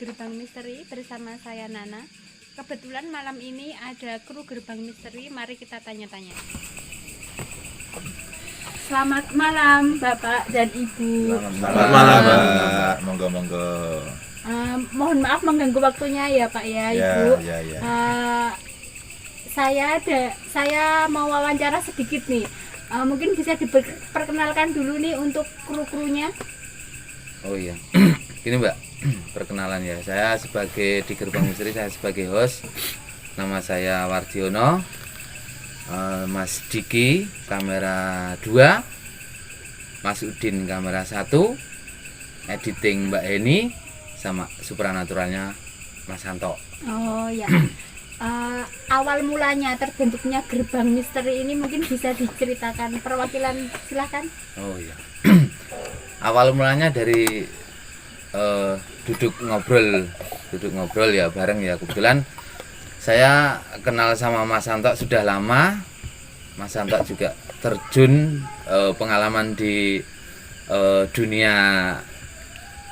Gerbang Misteri bersama saya Nana. Kebetulan malam ini ada kru Gerbang Misteri, mari kita tanya-tanya. Selamat malam Bapak dan Ibu. Selamat malam Mbak, monggo. Mohon maaf mengganggu waktunya ya Pak ya, Ibu. Ya. Saya mau wawancara sedikit nih. Mungkin bisa diperkenalkan dulu nih untuk kru-krunya. Oh iya, ini Mbak, perkenalan ya. Saya sebagai di Gerbang Misteri, saya sebagai host. Nama saya Wardiono, Mas Diki kamera 2, Mas Udin kamera 1, editing Mbak Heni, sama supranaturalnya Mas Santo. Oh ya. Awal mulanya terbentuknya Gerbang Misteri ini mungkin bisa diceritakan perwakilan, silahkan. Oh iya. Awal mulanya dari duduk ngobrol ya bareng ya. Kebetulan saya kenal sama Mas Santo sudah lama. Mas Santo juga terjun pengalaman di dunia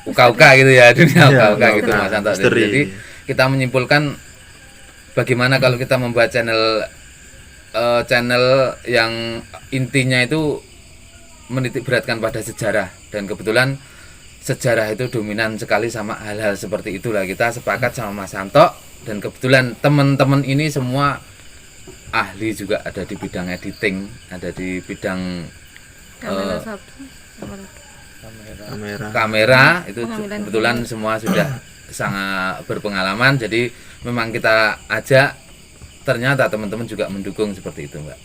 UKUK gitu ya, dunia UKUK gitu Mas Santo. Jadi kita menyimpulkan bagaimana kalau kita membuat channel yang intinya itu menitik beratkan pada sejarah, dan kebetulan sejarah itu dominan sekali sama hal-hal seperti itulah. Kita sepakat sama Mas Santo, dan kebetulan teman-teman ini semua ahli juga, ada di bidang editing, ada di bidang kamera itu kebetulan semua sudah sangat berpengalaman. Jadi memang kita ajak, ternyata teman-teman juga mendukung seperti itu Mbak.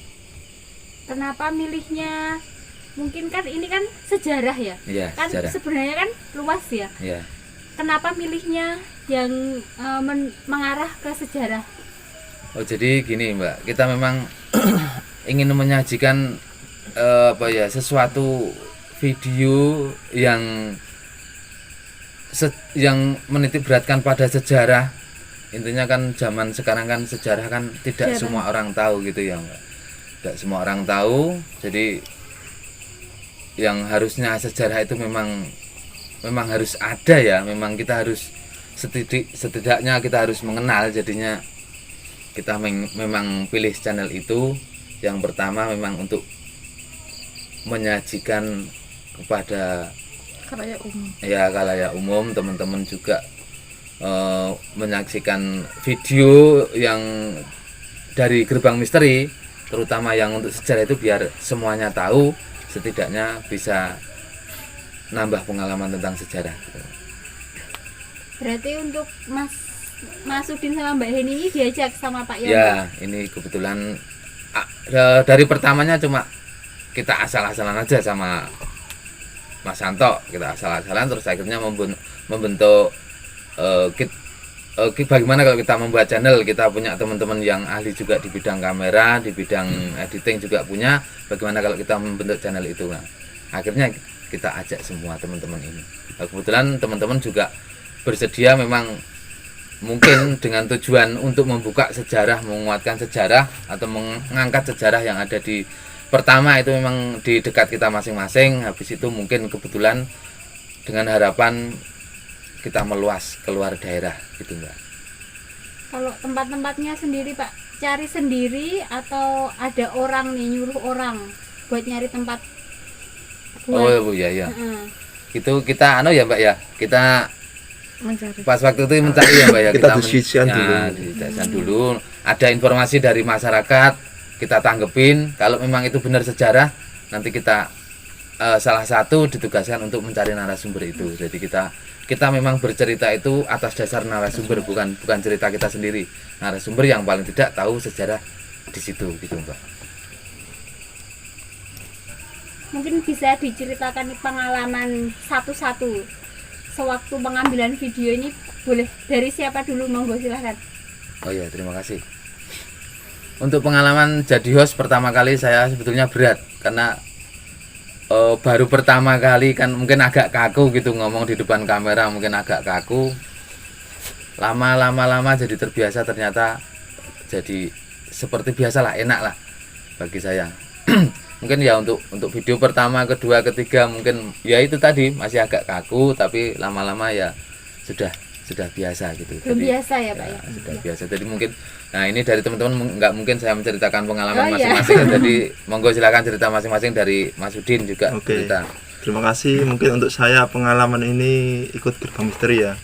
Kenapa milihnya? Mungkin kan ini kan sejarah ya, kan sejarah. Sebenarnya kan luas ya. Kenapa milihnya yang mengarah ke sejarah? Oh jadi gini Mbak, kita memang ingin menyajikan sesuatu video yang menitik beratkan pada sejarah. Intinya kan zaman sekarang kan sejarah kan tidak semua orang tahu gitu ya Mbak. Tidak semua orang tahu, jadi yang harusnya sejarah itu memang harus ada ya, memang kita harus setidaknya kita harus mengenal. Jadinya kita memang pilih channel itu. Yang pertama memang untuk menyajikan kepada khalayak umum, teman-teman juga menyaksikan video yang dari Gerbang Misteri, terutama yang untuk sejarah itu, biar semuanya tahu, setidaknya bisa nambah pengalaman tentang sejarah. Berarti untuk Mas Udin sama Mbak Heni ini diajak sama Pak Yono? Ya, ini kebetulan dari pertamanya cuma kita asal-asalan aja sama Mas Santo, kita asal-asalan, terus akhirnya membentuk bagaimana kalau kita membuat channel. Kita punya teman-teman yang ahli juga di bidang kamera, di bidang editing juga punya. Bagaimana kalau kita membentuk channel itu? Nah, akhirnya kita ajak semua teman-teman ini. Kebetulan teman-teman juga bersedia, memang mungkin dengan tujuan untuk membuka sejarah, menguatkan sejarah, atau mengangkat sejarah yang ada di pertama itu memang di dekat kita masing-masing. Habis itu mungkin kebetulan dengan harapan kita meluas keluar daerah gitu Mbak. Kalau tempat-tempatnya sendiri Pak, cari sendiri atau ada orang nih, nyuruh orang buat nyari tempat buat? Oh Bu ya. Itu kita ya Mbak ya, kita mencari. Pas waktu itu mencari ya Mbak ya, kita diskusikan dulu. Ada informasi dari masyarakat, kita tanggepin. Kalau memang itu benar sejarah, nanti kita salah satu ditugaskan untuk mencari narasumber itu. Jadi kita memang bercerita itu atas dasar narasumber, bukan cerita kita sendiri. Narasumber yang paling tidak tahu sejarah di situ gitu Mbak. Mungkin bisa diceritakan pengalaman satu-satu sewaktu pengambilan video ini, boleh dari siapa dulu, monggo silahkan. Oh ya, terima kasih. Untuk pengalaman jadi host pertama kali saya sebetulnya berat, karena baru pertama kali kan mungkin agak kaku gitu ngomong di depan kamera, mungkin agak kaku. Lama jadi terbiasa, ternyata jadi seperti biasalah, enak lah bagi saya. Mungkin ya untuk video pertama, kedua, ketiga mungkin ya itu tadi masih agak kaku, tapi lama-lama ya sudah sudah biasa gitu. Belum Jadi, biasa ya Pak ya. sudah biasa. Jadi mungkin, nah ini dari teman-teman nggak mungkin saya menceritakan pengalaman Oh, iya. masing-masing. Jadi monggo silakan cerita masing-masing dari Mas Udin juga Oke. cerita. Terima kasih. Mungkin untuk saya pengalaman ini ikut Gerbang Misteri ya.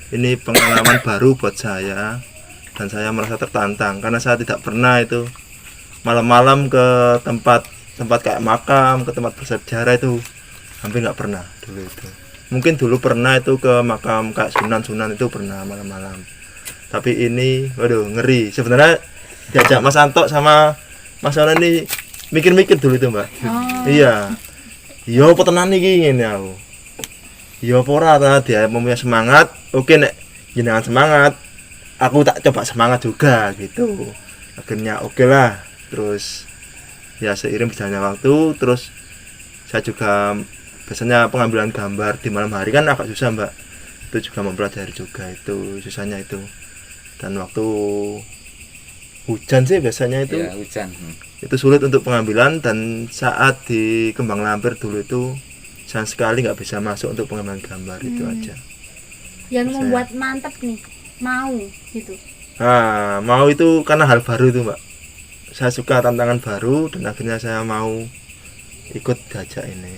Ini pengalaman baru buat saya dan saya merasa tertantang karena saya tidak pernah itu malam-malam ke tempat kayak makam, ke tempat bersejarah itu hampir nggak pernah dulu itu. Mungkin dulu pernah itu ke makam kayak sunan-sunan itu pernah malam-malam. Tapi ini, waduh ngeri. Sebenarnya diajak Mas Anto sama Mas Ona ini mikir-mikir dulu itu Mbak. Oh. Iya. Yo apa tenan iki ngene aku. Yo apa ora ta dia mempunyai semangat. Oke nek jenengan semangat, aku tak coba semangat juga gitu. Akhirnya oke lah. Terus ya seiring berjalannya waktu terus saya juga biasanya pengambilan gambar di malam hari kan agak susah Mbak. Itu juga mempelajari juga itu susahnya itu. Dan waktu hujan sih biasanya itu Ya, hujan. itu sulit untuk pengambilan dan saat di Kembang Lampir dulu itu sayang sekali nggak bisa masuk untuk pengambilan gambar itu aja. Yang Saya- membuat mantep nih, mau gitu. Nah, mau itu karena hal baru itu Mbak. Saya suka tantangan baru dan akhirnya saya mau ikut diajak ini.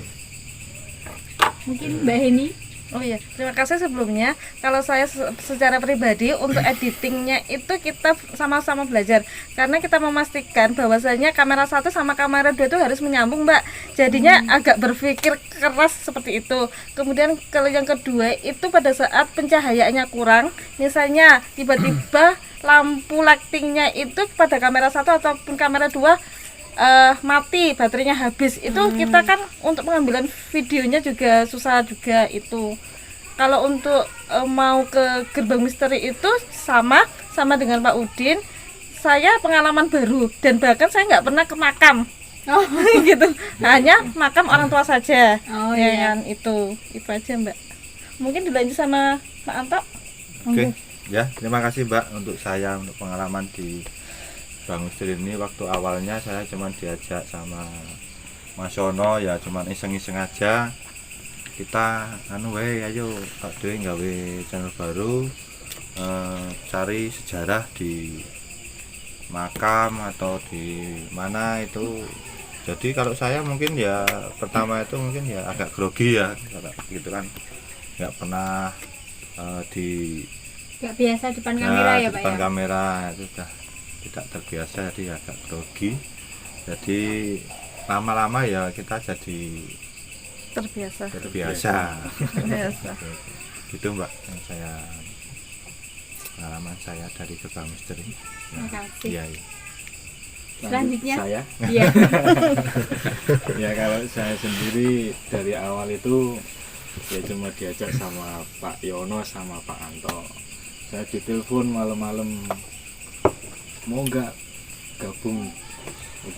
Mungkin Mbak Heni. Oh iya, terima kasih sebelumnya. Kalau saya secara pribadi untuk editingnya itu kita sama-sama belajar karena kita memastikan bahwasanya kamera 1 sama kamera 2 itu harus menyambung, Mbak. Jadinya agak berpikir keras seperti itu. Kemudian kalau yang kedua itu pada saat pencahayaannya kurang, misalnya tiba-tiba lampu lightingnya itu pada kamera 1 ataupun kamera 2 mati, baterainya habis, itu kita kan untuk pengambilan videonya juga susah juga itu. Kalau untuk mau ke Gerbang Misteri itu sama dengan Pak Udin, saya pengalaman baru dan bahkan saya nggak pernah ke makam. Oh. Gitu, hanya makam orang tua saja. Oh, Ya iya. kan, itu aja Mbak. Mungkin dilanjut sama Pak Anto. Oke, ya terima kasih Mbak untuk saya untuk pengalaman di Bang Misteri ini. Waktu awalnya saya cuma diajak sama Mas Yono ya, cuman iseng-iseng aja. Kita ayo Pak Dewi nggawe channel baru, cari sejarah di makam atau di mana itu. Jadi kalau saya mungkin ya pertama itu mungkin ya agak grogi ya kalau gitu kan, nggak pernah di Gak biasa depan kamera ya Pak depan ya. kamera itu sudah tidak terbiasa, jadi agak grogi. Jadi lama-lama ya kita jadi Terbiasa. terbiasa. Biasa. Gitu Mbak yang saya pengalaman saya dari Gerbang Misteri. Terima kasih. Iya, iya. Selanjutnya. Saya Iya. ya kalau saya sendiri dari awal itu ya cuma diajak sama Pak Yono sama Pak Anto. Saya ditelepon malam-malam, mau nggak gabung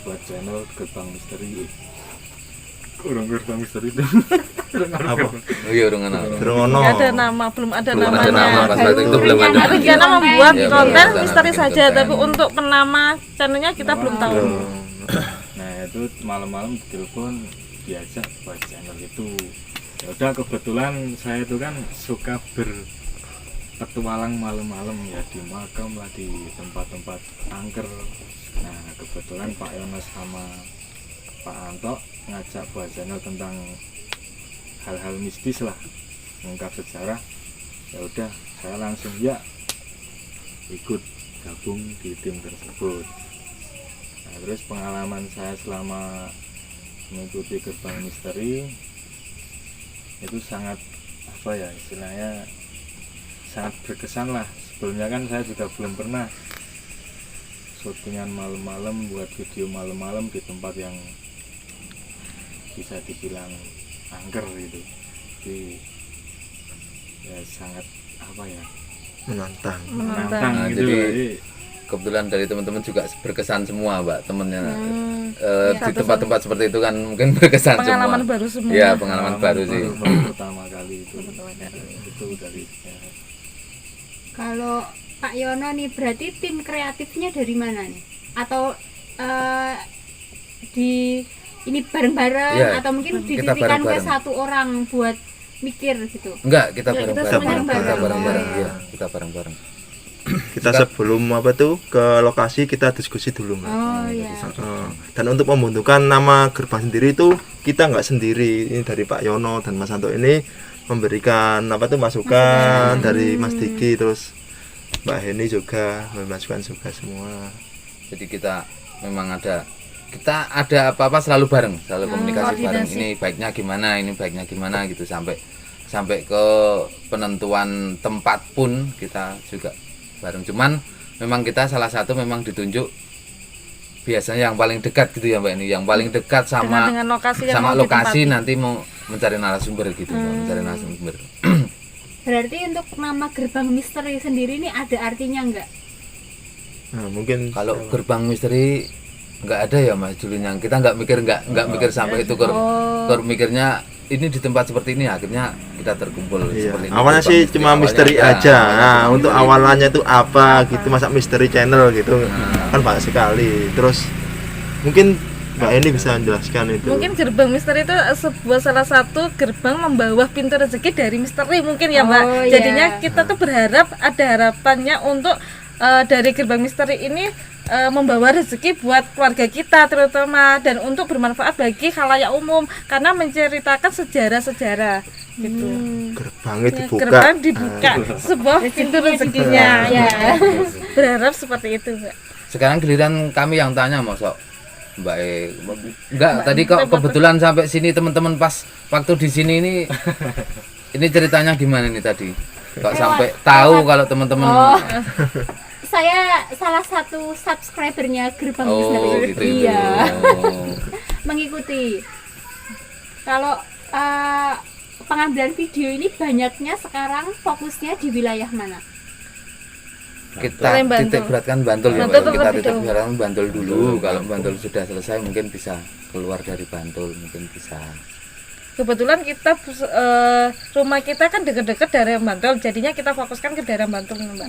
buat channel Gerbang Misteri. Kurang Gerbang Misteri itu Apa? Oh iya, urung ana. Terono. Nggak ada nama, belum ada Belum namanya. ada nama, pas waktu itu belum ada. Rencana Rencana konten. membuat Ya, konten belum ada misteri bikin saja, konten. tapi untuk penama channelnya kita belum tahu. Nah itu malam-malam ditelepon diajak buat channel itu. Ya udah, kebetulan saya itu kan suka berpetualang malam-malam ya, di makam lah, di tempat-tempat angker. Nah kebetulan Pak Yonas sama Pak Anto ngajak buat channel tentang hal-hal mistis lah, mengungkap sejarah. Ya udah, saya langsung ya ikut gabung di tim tersebut. Nah, terus pengalaman saya selama mengikuti Gerbang Misteri itu sangat apa ya, istilahnya sangat berkesan lah. Sebelumnya kan saya juga belum pernah syutingan malam-malam, buat video malam-malam di tempat yang bisa dibilang angker gitu. Jadi ya sangat apa ya, Menantang. Menantang. Nah, gitu. jadi kebetulan dari teman-teman juga berkesan semua Mbak, temennya di Satu-satu. tempat-tempat seperti itu kan mungkin berkesan Pengalaman semua. baru semua. Iya, pengalaman baru sih. baru pertama kali itu dari ya. Kalau Pak Yono nih berarti tim kreatifnya dari mana nih? Atau di ini bareng-bareng Iya, atau mungkin kita dititipkan ke bareng-bareng. satu orang buat mikir gitu. Enggak, kita Ya, kita bareng-bareng. semuanya Kita bareng-bareng. bareng. Iya, kita bareng-bareng. Kita sebelum apa tuh ke lokasi kita diskusi dulu Mbak. Oh iya. Dan untuk membentukkan nama gerbang sendiri itu kita nggak sendiri, ini dari Pak Yono dan Mas Santo ini memberikan apa tuh masukan dari Mas Diki, terus Mbak Heni juga memasukkan juga semua. Jadi kita memang ada apa-apa selalu bareng, selalu komunikasi bareng. koordinasi. Ini baiknya gimana gitu sampai ke penentuan tempat pun kita juga bareng. Cuman memang kita salah satu memang ditunjuk biasanya yang paling dekat gitu ya Mbak ini, yang paling dekat sama dengan lokasi yang sama mau lokasi ditempati. nanti mau mencari narasumber gitu, mencari narasumber. Berarti untuk nama gerbang misteri sendiri ini ada artinya enggak? Nah, mungkin Kalau gerbang misteri nggak ada ya Mas dulunya, kita nggak mikir sampai itu mikirnya ini di tempat seperti ini, akhirnya kita terkumpul iya. seperti ini. Awalnya Gerbang sih cuma awalnya misteri ada. aja. Nah, untuk awalannya itu apa gitu, masa misteri channel gitu kan banyak sekali. Terus mungkin Mbak Eni bisa menjelaskan itu. Mungkin gerbang misteri itu sebuah salah satu gerbang membawa pintu rezeki dari misteri mungkin ya Mbak. Oh, iya. Jadinya kita tuh berharap ada harapannya untuk dari gerbang misteri ini membawa rezeki buat keluarga kita terutama, dan untuk bermanfaat bagi khalayak umum karena menceritakan sejarah-sejarah gitu. Gerbangnya Ya, dibuka. gerbang dibuka sebuah pintu rezekinya ya. Berharap seperti itu Mbak. Sekarang giliran kami yang tanya mosok Mbak enggak tadi kok kebetulan sampai sini teman-teman pas waktu di sini ini ceritanya gimana nih tadi kok sampai tahu kalau teman-teman Saya salah satu subscribernya gerbang misteri. gitu Iya. Oh. Mengikuti. Kalau pengambilan video ini banyaknya sekarang fokusnya di wilayah mana? Kita Selain Bantul. titik beratkan Bantul ya Bantul Mbak. Kita terlebih titik dahulu. beratkan Bantul dulu. Kalau Bantul sudah selesai mungkin bisa keluar dari Bantul, mungkin bisa. Kebetulan kita rumah kita kan dekat-dekat daerah Bantul, jadinya kita fokuskan ke daerah Bantul Mbak.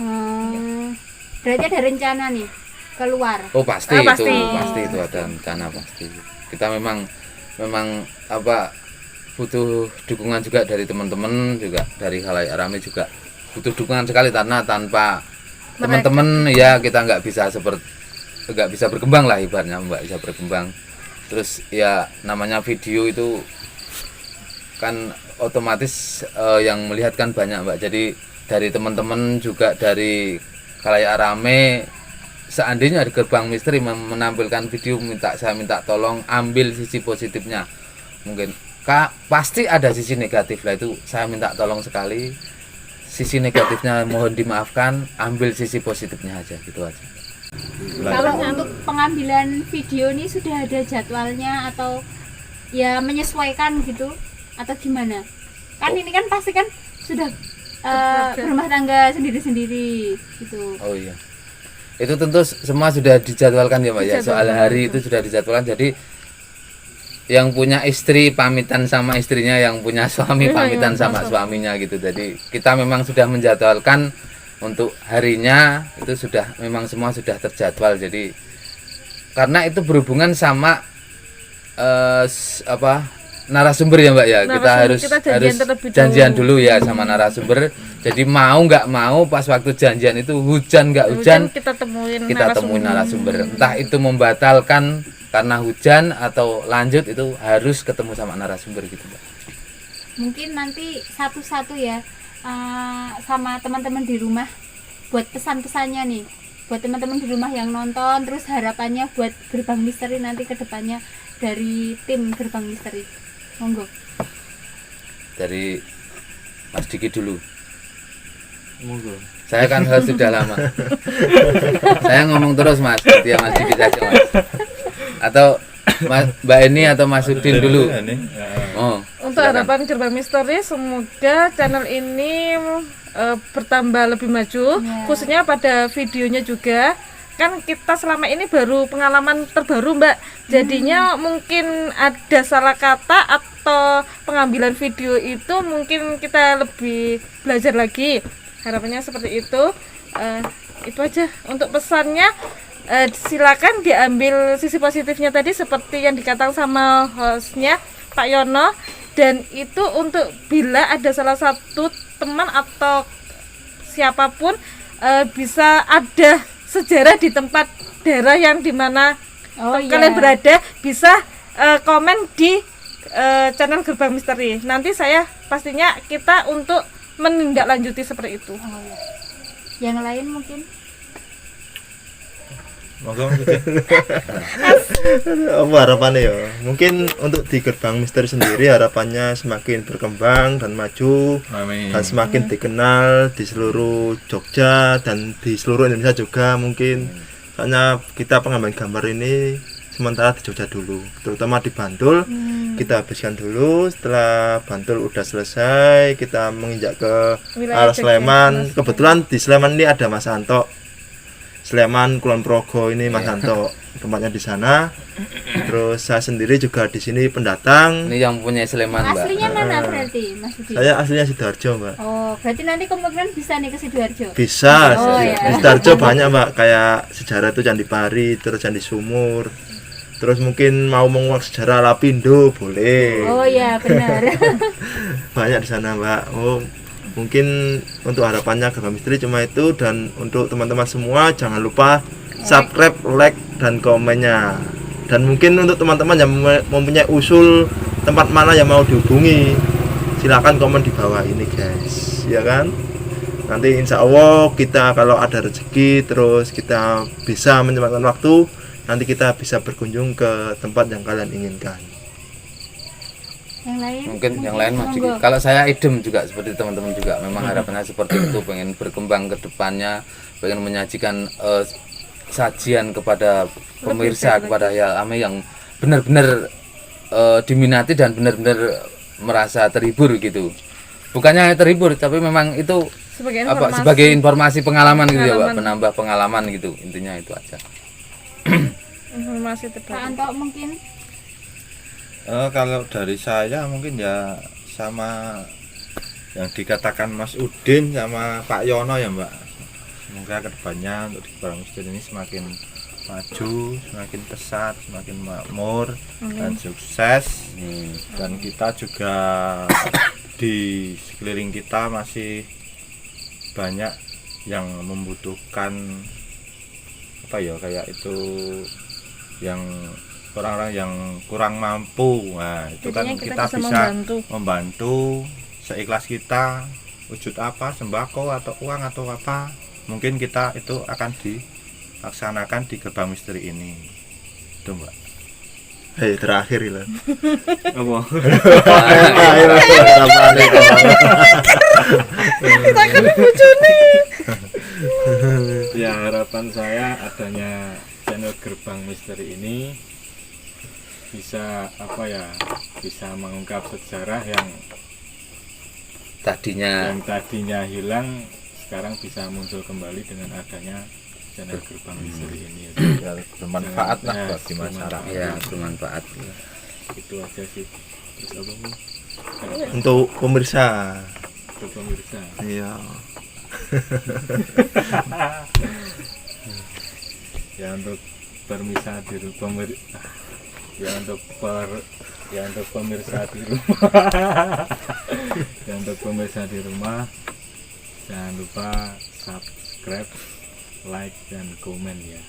Berarti ada rencana nih keluar. Oh pasti, Pasti. pasti itu ada rencana pasti. Kita memang apa butuh dukungan juga dari teman-teman, juga dari khalayak ramai juga butuh dukungan sekali, karena tanpa teman-teman ya kita nggak bisa berkembang lah ibaratnya, nggak bisa berkembang. Terus ya namanya video itu kan otomatis yang melihat kan banyak Mbak, jadi dari teman-teman juga dari khalayak rame, seandainya di gerbang misteri menampilkan video saya minta tolong ambil sisi positifnya, mungkin pasti ada sisi negatif lah, itu saya minta tolong sekali, sisi negatifnya mohon dimaafkan, ambil sisi positifnya aja, gitu aja. Kalau untuk pengambilan video ini sudah ada jadwalnya atau ya menyesuaikan gitu atau gimana? Kan ini kan pasti kan sudah berumah tangga sendiri-sendiri gitu. Oh iya, itu tentu semua sudah dijadwalkan ya Mbak ya, soal hari itu sudah dijadwalkan. Jadi yang punya istri pamitan sama istrinya, yang punya suami pamitan sama suaminya gitu. Jadi kita memang sudah menjadwalkan untuk harinya, itu sudah memang semua sudah terjadwal. Jadi karena itu berhubungan sama narasumber ya Mbak ya, kita harus janjian dulu ya sama narasumber. Jadi mau nggak mau pas waktu janjian itu hujan nggak hujan kita temuin narasumber. Entah itu membatalkan karena hujan atau lanjut, itu harus ketemu sama narasumber gitu Mbak. Mungkin nanti satu-satu ya sama teman-teman di rumah buat pesan-pesannya nih buat teman-teman di rumah yang nonton, terus harapannya buat gerbang misteri nanti ke depannya dari tim gerbang misteri. Monggo. Dari Mas Diki dulu. Monggo. Saya kan sudah lama. Saya ngomong terus Mas, ya Mas Diki saja Mas. Atau Mbak Eni atau Mas Udin dulu. Oh, Untuk silakan. harapan gerbang misteri, semoga channel ini bertambah lebih maju, khususnya pada videonya juga. Kan kita selama ini baru pengalaman terbaru Mbak, jadinya mungkin ada salah kata atau pengambilan video itu mungkin kita lebih belajar lagi. Harapannya seperti itu. Itu aja untuk pesannya. Silakan diambil sisi positifnya tadi seperti yang dikatakan sama hostnya Pak Yono. Dan itu untuk bila ada salah satu teman atau siapapun bisa ada sejarah di tempat daerah yang dimana kalian berada, bisa komen di channel Gerbang Misteri. Nanti saya pastinya kita untuk menindaklanjuti seperti itu. Yang lain mungkin Monggo. Apa harapannya ya? Mungkin untuk di Gerbang Misteri sendiri harapannya semakin berkembang dan maju Amin. dan semakin dikenal di seluruh Jogja dan di seluruh Indonesia juga mungkin. Soalnya kita pengambilan gambar ini sementara di Jogja dulu, terutama di Bantul. Kita habiskan dulu, setelah Bantul udah selesai kita menginjak ke Wilayah arah Sleman. Kebetulan di Sleman ini ada Mas Anto, Sleman Kulon Progo ini Mas Anto tempatnya di sana. Terus saya sendiri juga di sini pendatang. Ini yang punya Sleman, Mbak. aslinya mana berarti Mas Budi? Saya aslinya Sidoarjo, Mbak. Oh, berarti nanti kemungkinan bisa nih ke Sidoarjo. Bisa. Oh, ya. Di Sidoarjo banyak, Mbak, kayak sejarah itu Candi Pari, terus Candi Sumur. Terus mungkin mau menguak sejarah Lapindo boleh. Oh ya, benar. Banyak di sana, Mbak. Oh, mungkin untuk harapannya Gerbang Misteri cuma itu, dan untuk teman-teman semua jangan lupa subscribe, like dan komennya. Dan mungkin untuk teman-teman yang mempunyai usul tempat mana yang mau dihubungi, silakan komen di bawah ini, guys, ya kan? Nanti insya Allah kita kalau ada rezeki terus kita bisa menyempatkan waktu, nanti kita bisa berkunjung ke tempat yang kalian inginkan. Yang lain? Mungkin yang lain Mas Diki. Monggo. Kalau saya idem juga seperti teman-teman juga, memang harapannya seperti itu, pengen berkembang ke depannya, pengen menyajikan sajian kepada pemirsa, kepada ya ame yang benar-benar diminati dan benar-benar merasa terhibur gitu. Bukannya hanya terhibur, tapi memang itu sebagai informasi pengalaman gitu ya, Pak, menambah pengalaman gitu. Intinya itu aja. Informasi Pak terbaru. Anto mungkin Kalau dari saya mungkin ya sama yang dikatakan Mas Udin sama Pak Yono ya, Mbak. Semoga kedepannya untuk di Gerbang Misteri ini semakin maju, semakin pesat, semakin makmur dan sukses. Dan kita juga di sekeliling kita masih banyak yang membutuhkan apa ya, kayak itu yang orang-orang yang kurang mampu. Nah, itu kan Jadinya kita bisa membantu seikhlas kita, wujud apa, sembako atau uang atau apa, mungkin kita itu akan dilaksanakan di Gerbang Misteri ini. Itu, Mbak. Hei, terakhir lah. Apa? Ya, harapan saya adanya channel Gerbang Misteri ini bisa apa ya, bisa mengungkap sejarah yang tadinya hilang, sekarang bisa muncul kembali dengan adanya channel Gerbang Misteri ini. Ya, bermanfaat lah Ya, bagi masyarakat. Ya, bermanfaat. Itu aja sih. Terus apa Bu? Untuk pemirsa. Untuk pemirsa. Iya. Ya, untuk pemirsa di rumah, ya untuk pemirsa di rumah ya untuk pemirsa di rumah, jangan lupa subscribe, like dan komen ya.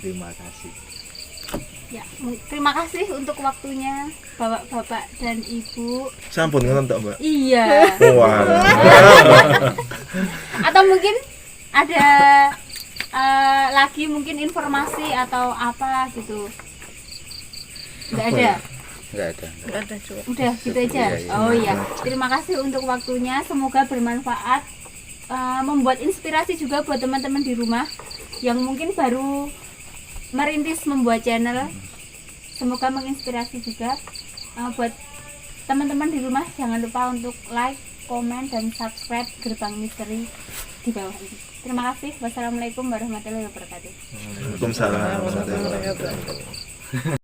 Terima kasih. ya, terima kasih untuk waktunya Bapak-bapak dan Ibu. Sampun ngoten tok, Mbak. Iya. Wah. Atau mungkin ada lagi mungkin informasi atau apa gitu. Enggak ada. Enggak ada. Udah gitu aja. Oh iya. Terima kasih untuk waktunya. Semoga bermanfaat, membuat inspirasi juga buat teman-teman di rumah yang mungkin baru merintis membuat channel. Semoga menginspirasi juga buat teman-teman di rumah. Jangan lupa untuk like, komen dan subscribe Gerbang Misteri di bawah ini. Terima kasih. Wassalamualaikum warahmatullahi wabarakatuh. Waalaikumsalam warahmatullahi wabarakatuh.